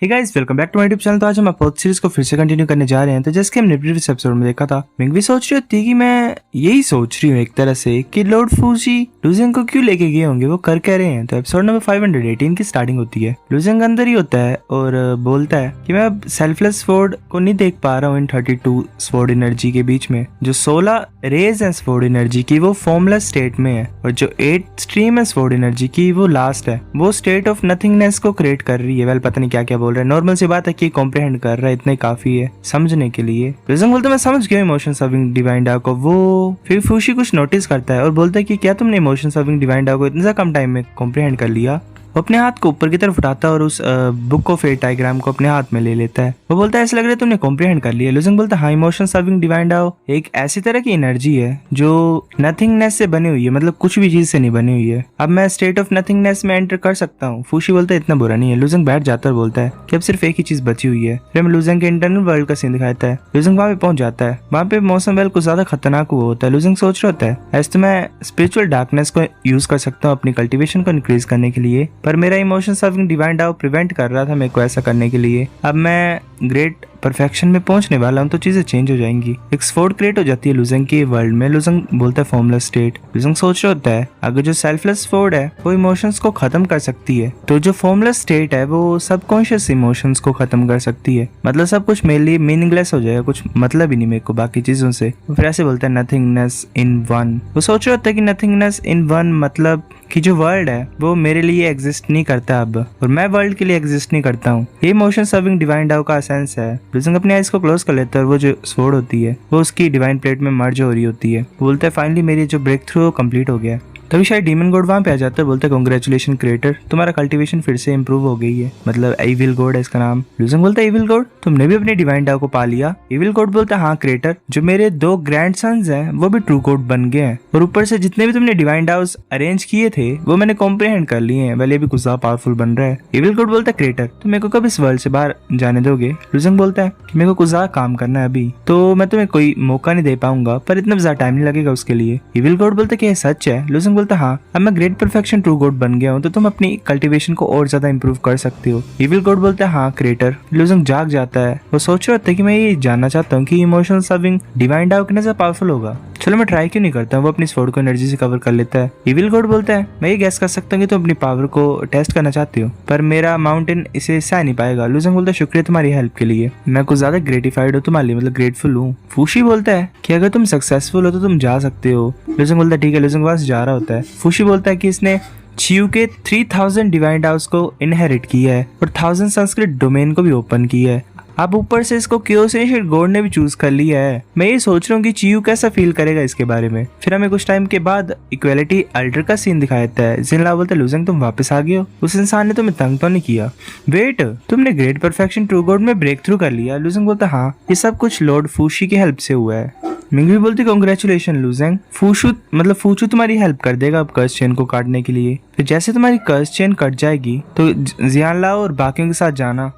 Hey guys, welcome back to my YouTube channel. तो आज हम अप्रोच सीरीज को फिर से कंटिन्यू करने जा रहे हैं। तो जैसे कि हमने प्रीवियस एपिसोड में देखा था, मिंग भी सोच रही होती कि मैं यही सोच रही हूँ एक तरह से कि लॉर्ड फूजी लुजिंग को क्यों लेके गए होंगे, वो कर रहे हैं। तो एपिसोड नंबर 518 की स्टार्टिंग होती है। लुजिंग अंदर ही होता है और बोलता है कि मैं अब सेल्फलेस स्वॉर्ड को नहीं देख पा रहा हूँ इन 32 स्वॉर्ड एनर्जी के बीच में। जो 16 रेज है स्वॉर्ड एनर्जी की वो फॉर्मलेस स्टेट में है, और जो 8 स्ट्रीम है स्वॉर्ड एनर्जी की वो लास्ट है, वो स्टेट ऑफ नथिंगनेस को क्रिएट कर रही है। वेल, पता नहीं क्या क्या बोल रहा है। नॉर्मल सी बात है कि कॉम्प्रिहेंड कर रहा है, इतना ही काफी है समझने के लिए। लुजिंग बोलते मैं समझ गया इमोशन सर्विंग डिवाइन डाउ को। वो फिर फूशी कुछ नोटिस करता है और बोलता है कि क्या तुमने इमोशन सर्विंग डिवाइन डाउ को इतना कम टाइम में कॉम्प्रिहेंड कर लिया। वो अपने हाथ को ऊपर की तरफ उठाता है और उस बुक ऑफ फेट डायग्राम को अपने हाथ में ले लेता है। वो बोलता है ऐसा लग रहा है तुमने कॉम्प्रिहेंड कर लिया। लुजिंग बोलता है हाँ, इमोशन सर्विंग डिवाइन डाउ एक ऐसी तरह की एनर्जी है जो नथिंगनेस से बनी हुई है, मतलब कुछ भी चीज से नहीं बनी हुई है। अब मैं स्टेट ऑफ नथिंगनेस में एंटर कर सकता हूँ। फूशी बोलता है इतना बुरा नहीं है। लुजिंग बैठ जाता है और बोलता है कि अब सिर्फ एक ही चीज बची हुई है। फिर हमें लुजिंग के इंटरनल वर्ल्ड का सीन दिखाता है। लुजिंग वहां पे पहुंच जाता है। वहां पे मौसम वेल कुछ ज्यादा खतरनाक हुआ होता है। लुजिंग सोच रहा होता है ऐसे तो मैं स्पिरिचुअल डार्कनेस को यूज कर सकता हूँ अपनी कल्टिवेशन को इंक्रीज करने के लिए, पर मेरा इमोशन सर्विंग डिवाइन डाउ प्रिवेंट कर रहा था मेरे को ऐसा करने के लिए। अब मैं ग्रेट परफेक्शन में पहुंचने वाला हूं तो चीजें चेंज हो जाएंगी। एक स्वॉर्ड क्रिएट हो जाती है लुजिंग के वर्ल्ड में। लुजिंग बोलता है फॉर्मलेस स्टेट। लुजिंग सोच रहा होता है अगर जो सेल्फलेस स्वॉर्ड है वो इमोशंस को खत्म कर सकती है, तो जो फॉर्मलेस स्टेट है वो सबकॉन्शियस इमोशंस को खत्म कर सकती है। मतलब सब कुछ मेरे लिए मीनिंगलेस हो जाएगा, कुछ मतलब ही नहीं मेरे को बाकी चीजों से। फिर ऐसे बोलता है नथिंगनेस इन वन। वो सोच रहा होता है कि नथिंगनेस इन वन मतलब कि जो वर्ल्ड है वो मेरे लिए एग्जिस्ट नहीं करता अब, और मैं वर्ल्ड के लिए एग्जिस्ट नहीं करता हूँ। ये इमोशन सर्विंग डिवाइन डाउ का एसेंस है। लुजिंग अपने आइज को क्लोज कर लेता है और वो जो स्वॉर्ड होती है वो उसकी डिवाइन प्लेट में मर्ज हो रही होती है। बोलता है फाइनली मेरी जो ब्रेक थ्रू कंप्लीट हो गया। तभी शायद डीमन गॉड वहां पे आ जाता है। बोलते कांग्रेचुलेशन क्रिएटर, तुम्हारा कल्टीवेशन फिर से इंप्रूव हो गई है, मतलब एविल गॉड है इसका नाम। लुजिंग बोलता है एविल गॉड, तुमने भी अपने डिवाइन डाउ को पा लिया। एविल गॉड बोलता है हाँ क्रिएटर, जो मेरे 2 ग्रैंडसन्स हैं वो भी ट्रू गॉड बन गए हैं, और ऊपर से जितने भी तुमने डिवाइन डाउस अरेंज किए थे वो मैंने कॉम्प्रिहेंड कर लिए हैं। भले भी कुछ ज्यादा पावरफुल बन रहा है। एविल गॉड बोलता है क्रिएटर, तुम मेरे को कब इस वर्ल्ड से बाहर जाने दोगे। लुजिंग बोलता है कि मेरे को कुछ ज्यादा काम करना है अभी, तो मैं तुम्हें कोई मौका नहीं दे पाऊंगा, पर इतना ज्यादा टाइम नहीं लगेगा उसके लिए। एविल गॉड बोलता है कि ये सच है। लुजिंग बोलता है हाँ, अब मैं ग्रेट परफेक्शन ट्रू गॉड बन गया हूँ, तो तुम अपनी कल्टीवेशन को और ज्यादा इंप्रूव कर सकते हो। इविल गॉड बोलता है हाँ क्रिएटर। लुजिंग जाग जाता है। वो सोच रहा होता है कि मैं ये जानना चाहता हूँ कि इमोशनल सर्विंग डिवाइन डाउ कितना ज्यादा पावरफुल होगा। चलो मैं ट्राई क्यों नहीं करता हूँ। वो अपनी स्वॉर्ड को एनर्जी से कवर कर लेता है। इविल गॉड बोलता है मैं ये गैस कर सकता हूँ कि तुम अपनी पावर को टेस्ट करना चाहते हो, पर मेरा माउंटेन इसे सह नहीं पाएगा। लुजिंग बोलता है शुक्रिया तुम्हारी हेल्प के लिए, मैं कुछ ज्यादा ग्रेटिफाइड हूँ तुम्हारे लिए, मतलब ग्रेटफुल हूँ। फूशी बोलता है कि अगर तुम सक्सेसफुल हो तो तुम जा सकते हो। लुजिंग बोलता है ठीक है। लुजिंग पास जा रहा होता है। फूशी बोलता है कि इसने चियू के 3000 डिवाइन डाउस को इनहेरिट किया है और 1000 संस्कृत डोमेन को भी ओपन किया है। अब ऊपर से इसको क्योसेनिशियड गॉड ने भी चूज कर लिया है। मैं ये सोच रहा हूँ कि चियू कैसा फील करेगा इसके बारे में। फिर हमें कुछ टाइम के बाद इक्वालिटी अल्टर का सीन दिखाया जाता है। जिनला बोलता है लुजिंग तुम वापस आ गए हो, उस इंसान ने तुम्हें तंग तो नहीं किया। वेट, तुमने ग्रेट परफेक्शन ट्रू गॉड में ब्रेक थ्रू कर लिया। लुजिंग बोलता है हाँ, ये सब कुछ लॉर्ड फूशी की हेल्प से हुआ है। मिंग भी बोलती कांग्रेचुलेशन लुजिंग, फूचू तुम्हारी हेल्प कर देगा अब कर्स चेन को काटने के लिए। फिर जैसे तुम्हारी कर्स चेन कट जाएगी तो जियानलाओ और बाकियों के साथ जाना।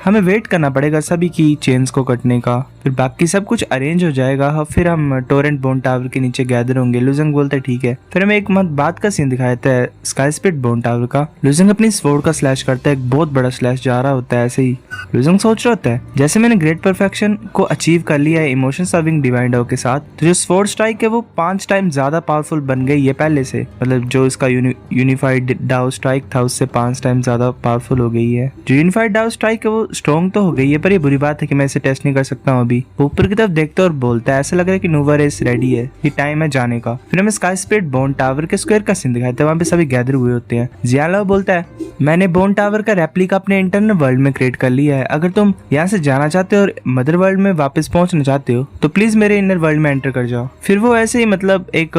हमें वेट करना पड़ेगा सभी की चेन्स को कटने का, फिर बाकी सब कुछ अरेंज हो जाएगा, फिर हम टोरेंट बोन टावर के नीचे गैदर होंगे। लुजिंग बोलता है ठीक है। फिर हमें एक बात का सीन दिखाया जाता है स्काई स्पिरिट बोन टावर का। लुजिंग अपनी स्वॉर्ड का स्लैश करता है, एक बहुत बड़ा स्लैश जा रहा होता है। ऐसे ही लुजिंग सोच रहा होता है जैसे मैंने ग्रेट परफेक्शन को अचीव कर लिया है इमोशन सर्विंग डिवाइन डाउ के साथ, तो जो स्वॉर्ड स्ट्राइक है वो 5 टाइम ज्यादा पावरफुल बन गई है पहले से। मतलब जो इसका यूनिफाइड डाउ स्ट्राइक था उससे 5 टाइम ज्यादा पावरफुल हो गई है। जो यूनिफाइड डाउ स्ट्राइक है वो स्ट्रॉन्ग तो हो गई है, पर ये बुरी बात है कि मैं इसे टेस्ट नहीं कर सकता हूँ अभी। ऊपर की तरफ देखता है और बोलता है ऐसा लग रहा है कि नोवा रेस रेडी है, ये टाइम है जाने का। फिर हमें स्काई स्पिरिट बोन टावर के स्क्वायर का सीन दिखाते हैं, वहाँ पे सभी गैदर हुए होते हैं। जियानलाओ बोलता है मैंने बोन टावर का रेप्लिका अपने इंटरनल वर्ल्ड में क्रिएट कर लिया है। अगर तुम यहाँ से जाना चाहते हो और मदर वर्ल्ड में वापस पहुंचना चाहते हो तो प्लीज मेरे इनर वर्ल्ड में एंटर कर जाओ। फिर वो ऐसे ही मतलब एक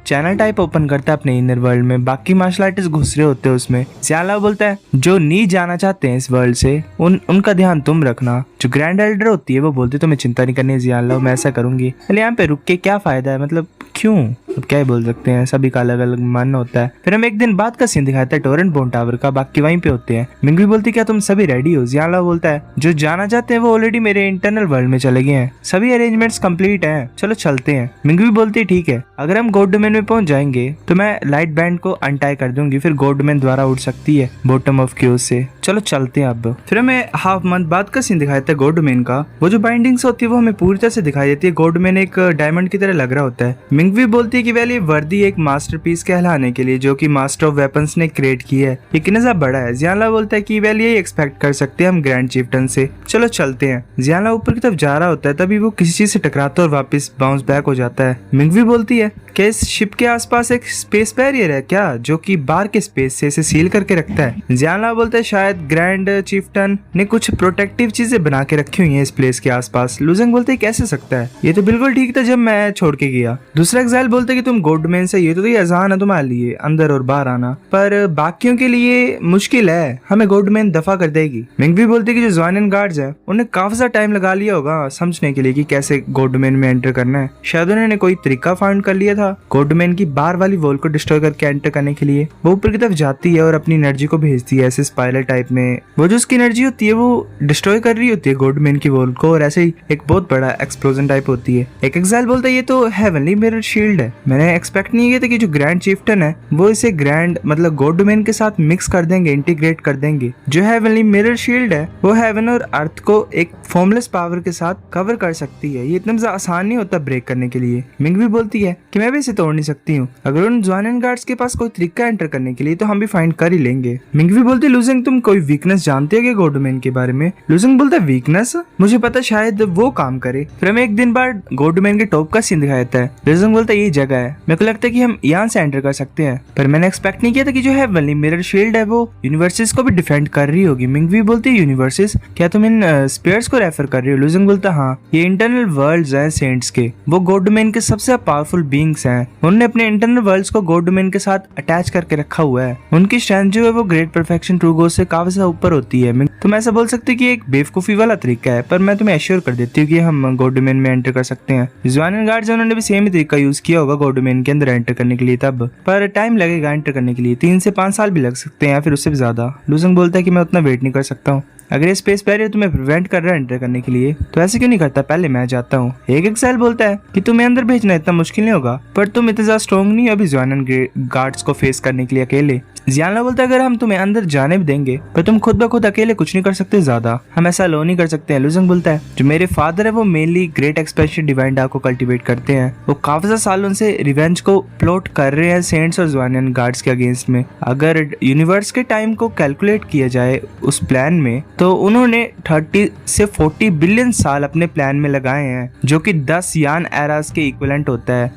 चैनल टाइप ओपन करता है अपने इनर वर्ल्ड में, बाकी मार्शल आर्टिस्ट घुस रहे होते हैं उसमें। जियानलाओ बोलता है जो नहीं जाना चाहते हैं इस वर्ल्ड से उनका ध्यान तुम रखना। जो ग्रैंड एल्डर होती है वो बोलती है तुम्हें चिंता नहीं करनी जियानलाओ, मैं ऐसा करूंगी। यहाँ पे रुक के क्या फायदा है, मतलब क्यों? अब क्या ही बोल सकते हैं, सभी का अलग अलग मन होता है। फिर हम एक दिन बाद का सीन दिखाता है टोरेंट बोन टावर का, बाकी वहीं पे होते हैं। मिंगवी बोलती क्या तुम सभी रेडी हो? जियांगलाओ बोलता है जो जाना चाहते हैं वो ऑलरेडी मेरे इंटरनल वर्ल्ड में चले गए हैं, सभी अरेंजमेंट्स कंप्लीट हैं, चलो चलते हैं। मिंगवी बोलती है ठीक है, अगर हम गॉड डोमेन में पहुंच जाएंगे तो मैं लाइट बैंड को अनटाई कर दूंगी, फिर गॉड डोमेन द्वारा उड़ सकती है बॉटम ऑफ क्यूज से, चलो चलते हैं अब। फिर हमें हाफ मंथ बाद का सीन दिखाया था गॉड डोमेन का। वो जो बाइंडिंग्स होती है वो हमें पूरी तरह से दिखाई देती है, गॉड डोमेन एक डायमंड की तरह लग रहा होता है। मिंगवी बोलती है कि वेल ये वर्दी एक मास्टरपीस कहलाने के लिए जो कि मास्टर ऑफ वेपन्स ने क्रिएट की है, ये कितना ज्यादा बड़ा है। जियांगलाओ बोलता है कि वेल ये एक्सपेक्ट कर सकते हैं हम ग्रैंड चीफ्टन से, चलो चलते हैं। जियांगलाओ ऊपर की तरफ जा रहा होता है, तभी वो किसी चीज से टकराता है और वापस बाउंस बैक हो जाता है। मिंगवी बोलती है कि इस शिप के आसपास एक स्पेस बैरियर है क्या जो कि बाहर के स्पेस से इसे सील करके रखता है। जियांगलाओ बोलता है शायद ग्रैंड चीफ्टन ने कुछ प्रोटेक्टिव चीजें बना के रखी हुई हैं इस प्लेस के आसपास। लुजेंग बोलते है कैसे सकता है, ये तो बिल्कुल ठीक था जब मैं छोड़ के गया। दूसरा एक्साइल बोलता है कि तुम गॉड डोमेन से, ये तो आसान है तुम्हारे लिए अंदर और बाहर आना, पर बाकियों के लिए मुश्किल है, हमें गॉड डोमेन दफा कर देगी। मिंगवी बोलती है कि जो ज़ुआनियन गार्ड्स हैं उन्हें काफी सा टाइम लगा लिया होगा समझने के लिए कि कैसे गॉड डोमेन में एंटर करना है, शायद उन्होंने कोई तरीका फाइंड कर लिया था गॉड डोमेन की बाहर वाली वॉल को डिस्ट्रॉय करके एंटर करने के लिए। वो ऊपर की तरफ जाती है और अपनी एनर्जी को भेजती है ऐसे स्पाइरल टाइप में, वो जो उसकी एनर्जी होती है वो डिस्ट्रॉय कर रही होती है गॉड डोमेन की वॉल को और ऐसे ही एक बहुत बड़ा एक्सप्लोजन टाइप होती है। एक एक्साइल बोलता है ये तो हेवनली मिरर शील्ड है, मैंने एक्सपेक्ट नहीं किया था कि जो ग्रैंड चीफ्टन है वो इसे ग्रैंड मतलब गॉड डोमेन के साथ मिक्स कर देंगे, इंटीग्रेट कर देंगे। जो हेवनली मिरर शील्ड है वो हेवन और अर्थ को एक फॉर्मलेस पावर के साथ कवर कर सकती है, ये इतना आसान नहीं होता ब्रेक करने के लिए। मिंगवी बोलती है कि मैं भी इसे तोड़ नहीं सकती हूँ, अगर उन ज़ुआनियन गार्ड्स के पास कोई तरीका एंटर करने के लिए तो हम भी फाइंड कर ही लेंगे। मिंगवी बोलती है लुजेंग तुम कोई वीकनेस जानते हो क्या गॉड डोमेन के बारे में? लुजेंग बोलता है वीकनेस, मुझे पता शायद वो काम करे। फिर हमें एक दिन बाद गॉड डोमेन के टॉप का सीन दिखाया जाता है। लुजेंग बोलता है ये जगह है, मेरे को लगता है कि हम यहाँ से एंटर कर सकते हैं, पर मैंने एक्सपेक्ट नहीं किया था कि जो हेवनली मिरर शील्ड है वो यूनिवर्सेस को भी डिफेंड कर रही होगी। मिंगवी बोलती है यूनिवर्सेस, क्या तुम इन स्पेयर्स को रेफर कर रही हो? लुजेंग बोलता है हाँ, ये इंटरनल वर्ल्ड्स हैं सेंट्स के, वो गॉड डोमेन के सबसे पावरफुल बीइंग्स हैं, उन्होंने अपने इंटरनल वर्ल्ड्स को गॉड डोमेन के साथ अटैच करके रखा हुआ है, उनकी स्ट्रेंथ जो है वो ग्रेट परफेक्शन ट्रू गॉड से काफी सा ऊपर होती है। तुम ऐसा बोल सकते हो कि एक बेवकूफी वाला तरीका है, पर मैं तुम्हें एश्योर कर देती हूँ कि हम गॉड डोमेन में एंटर कर सकते हैं। ज़ुआनियन गार्ड्स उन्होंने भी सेम ही तरीका यूज किया होगा गॉड डोमेन के अंदर एंटर करने के लिए तब, पर टाइम लगेगा एंटर करने के लिए, 3 से 5 साल भी लग सकते हैं या फिर उससे भी ज्यादा। लुजेंग बोलता है कि मैं उतना वेट नहीं कर सकता हूँ, अगर ये स्पेस बैरियर तुम्हें प्रिवेंट कर रहा है एंटर करने के लिए तो ऐसे क्यों नहीं करता, पहले मैं जाता हूँ। एक एक्साइल बोलता है कि तुम्हें अंदर भेजना इतना मुश्किल नहीं होगा, पर तुम इतना ज्यादा स्ट्रॉन्ग नहीं अभी ज़ुआनियन गार्ड्स को फेस करने के लिए अकेले। जियांगलाओ बोलता है अगर हम तुम्हें अंदर जाने भी देंगे पर तुम खुद ब खुद अकेले कुछ नहीं कर सकते ज्यादा, हम ऐसा लो नहीं कर सकते हैं। लुजेंग बोलता है जो मेरे फादर है वो mainly great expansion divine dark को कल्टीवेट करते हैं, वो काफी सालों से रिवेंज को प्लॉट कर रहे हैं सेंट्स और ज़ुआनियन गार्ड्स के अगेंस्ट में। अगर यूनिवर्स के टाइम को कैलकुलेट किया जाए उस प्लान में तो उन्होंने 30 से 40 बिलियन साल अपने प्लान में लगाए हैं, जो कि 10 यान एरास के इक्विवेलेंट होता है।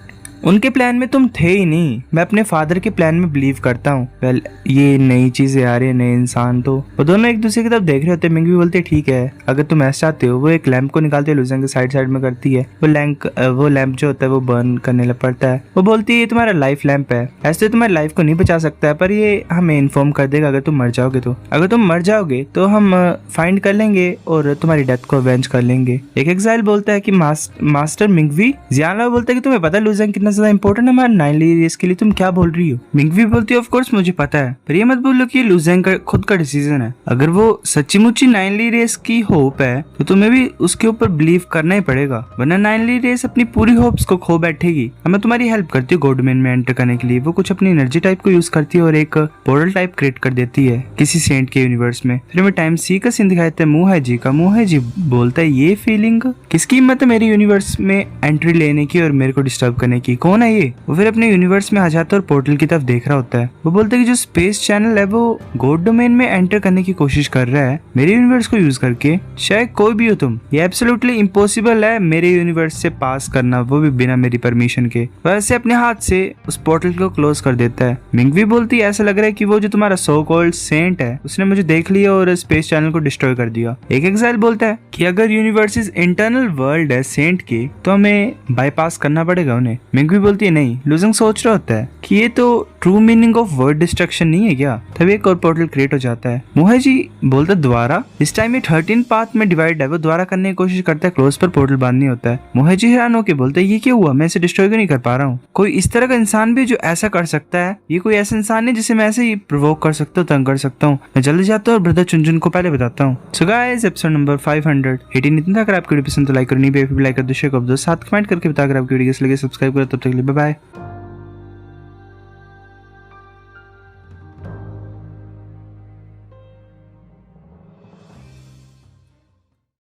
उनके प्लान में तुम थे ही नहीं, मैं अपने फादर के प्लान में बिलीव करता हूँ। वेल ये नई चीजें आ रही है, नए इंसान, तो वो दोनों एक दूसरे की तरफ देख रहे होते हैं। मिंगवी बोलते ठीक है अगर तुम ऐसा चाहते हो, वो एक लैंप को निकालते हैं लुजेंग के साइड में करती है, वो लैंप जो होता है वो बर्न करने लग पड़ता है। वो बोलती है ये तुम्हारा लाइफ लैंप है, ऐसे तुम्हारी लाइफ को नहीं बचा सकता है पर ये हमें इन्फॉर्म कर देगा अगर तुम मर जाओगे तो, अगर तुम मर जाओगे तो हम फाइंड कर लेंगे और तुम्हारी डेथ को अवेंज कर लेंगे। एक एक्साइल बोलता है कि मास्टर मिंगवी। जियांगलाओ बोलता है कि तुम्हें पता है लुजेंग कितना ज्यादा इंपॉर्टेंट है हमारे 9 रेस के लिए, तुम क्या बोल रही हो? मिंगवी बोलती है ऑफ कोर्स मुझे पता है, पर ये मत बोलो कि ये लुजेंग का खुद का डिसीजन है, अगर वो सच्ची मुच्ची 9 रेस की होप है तो तुम्हें भी उसके ऊपर बिलीव करना ही पड़ेगा, वरना 9 रेस अपनी पूरी होप्स को खो बैठेगी। मैं तुम्हारी हेल्प करती हूँ गॉड डोमेन में एंटर करने के लिए। वो कुछ अपनी एनर्जी टाइप को यूज करती है और एक पोर्टल टाइप क्रिएट कर देती है किसी सेंट के यूनिवर्स में। फिर हमें टाइम सी का सीन दिखाते हैं मुहाई जी का। मुहाई जी बोलता है ये फीलिंग किसकी हिम्मत है मेरे यूनिवर्स में एंट्री लेने की और मेरे को डिस्टर्ब करने की, कौन है ये? वो फिर अपने यूनिवर्स में आ जाता है और पोर्टल की तरफ देख रहा होता है। वो बोलता है कि जो स्पेस चैनल है वो गॉड डोमेन में एंटर करने की कोशिश कर रहा है मेरे यूनिवर्स को यूज करके, शायद कोई भी हो तुम, ये एब्सोल्युटली इम्पॉसिबल है मेरे यूनिवर्स से पास करना, वो भी बिना मेरी परमिशन के। वैसे अपने हाथ से उस पोर्टल को क्लोज कर देता है। मिंगवी बोलती है ऐसा लग रहा है कि वो जो तुम्हारा सो कॉल्ड सेंट है उसने मुझे देख लिया और स्पेस चैनल को डिस्ट्रॉय कर दिया। एक एक्साइल बोलता है कि अगर यूनिवर्स इंटरनल वर्ल्ड है सेंट के तो हमें बाईपास करना पड़ेगा उन्हें। मिंगवी बोलती है नहीं, लुजिंग सोच रहा होता है कि ये तो true meaning of word destruction नहीं है क्या। तभी एक और पोर्टल क्रिएट हो जाता है। मोहाजी बोलता द्वारा, इस टाइम ये 13 पाथ में डिवाइड है, वो द्वारा करने की कोशिश करता है, क्लोज पर पोर्टल बांधनी होता है। मोहाजी हैरान होकर बोलता है ये क्या हुआ, मैं इसे डिस्ट्रॉय क्यों नहीं कर पा रहा हूँ। कोई इस तरह का इंसान भी जो ऐसा कर सकता है, ये कोई ऐसा इंसान नहीं जिसे मैं ऐसे ही प्रोवोक कर सकता हूँ, तंग कर सकता हूँ। मैं जल्दी जाता हूँ और ब्रदर चुनचुन को पहले बताता हूँ। सो गाइस एपिसोड नंबर 518 इतना था। अगर आपको वीडियो पसंद तो लाइक करो, नहीं भी लाइक कर दो, शेयर कर दो, साथ कमेंट करके बता अगर आपकी वीडियो कैसी लगी, सब्सक्राइब करो। तब तक के लिए बाय बाय।